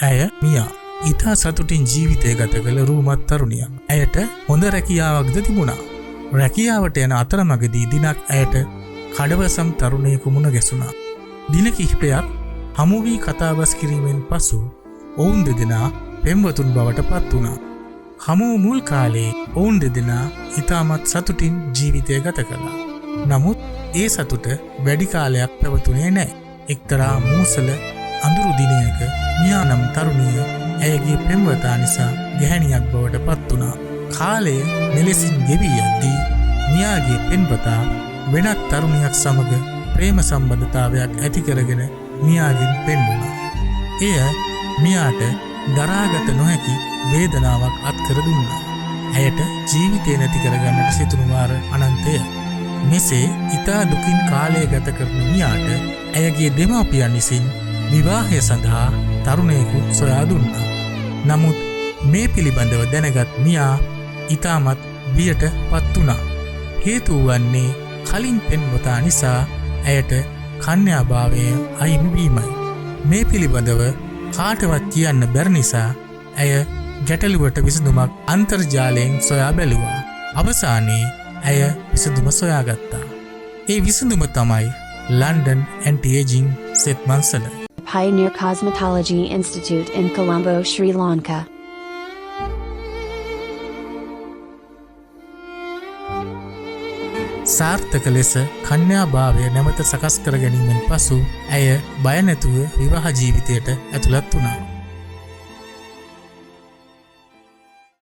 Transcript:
ඇය මියා ඉතා සතුටින් ජීවිතය ගත කළ රූමත් තරුණියක්. ඇයට හොඳ රැකියාවක්ද තිබුණා. රැකියාවට යන අතරමඟදී දිනක් ඇයට කඩවසම් තරුණයෙකු මුණ ගැසුණා. දින කිහිපයක් හමු වී කතාබස් කිරීමෙන් පසු ඔවුන් දෙදෙනා පෙම්වතුන් බවට පත් වුණා. හමු මුල් කාලේ ඔවුන් දෙදෙනා ඉතාමත් සතුටින් ජීවිතය ගත කළා. නමුත් ඒ සතුට වැඩි කාලයක් පැවතුනේ නැහැ. එක්තරා මූසල අඳුරු දිනයක මියා නම් තරුණිය ඇයගේ පෙම්වතා නිසා ගැහැණියක් බවට පත් වුණා. කාලය මෙලෙසින් ගෙවී යද්දී මියාගේ පෙම්වතා වෙනත් තරුණියක් සමග ප්‍රේම සම්බන්ධතාවයක් ඇති කරගෙන මියාගෙන් පෙන්වුණා. එය මියාට දරාගත නොහැකි වේදනාවක් අත්කර දුන්නා. ඇයට ජීවිතය නැති කරගන්නට සිතුණු වාර අනන්තය. මෙසේ ඊතා දුකින් කාලය ගත කරන මියාට ඇයගේ දෙමාපියන් විසින් විවාහය සඳහා තරුණයෙකු සොයා දුන්නා. නමුත් මේ පිළිබඳව දැනගත් මියා ඊටමත් බියට පත් වුණා. හේතුව වන්නේ කලින් පෙම්වතා නිසා ඇයට කන්‍යාභාවය අහිමි වීමයි. මේ පිළිබඳව කාටවත් කියන්න බැරි නිසා ඇය ගැටලුවට විසඳුමක් අන්තර්ජාලයෙන් සොයා බැලුවා. අවසානයේ ඇය විසඳුම සොයාගත්තා. ඒ විසඳුම තමයි London Antiaging සෙත් මංසල. Pioneer Cosmetology Institute in Colombo, Sri Lanka. සාර්ථක ලෙස කන්‍යාභාවය නැවත සකස් කර ගැනීමෙන් පසු ඇය බය නැතුව විවාහ ජීවිතයට ඇතුළත් වුණා.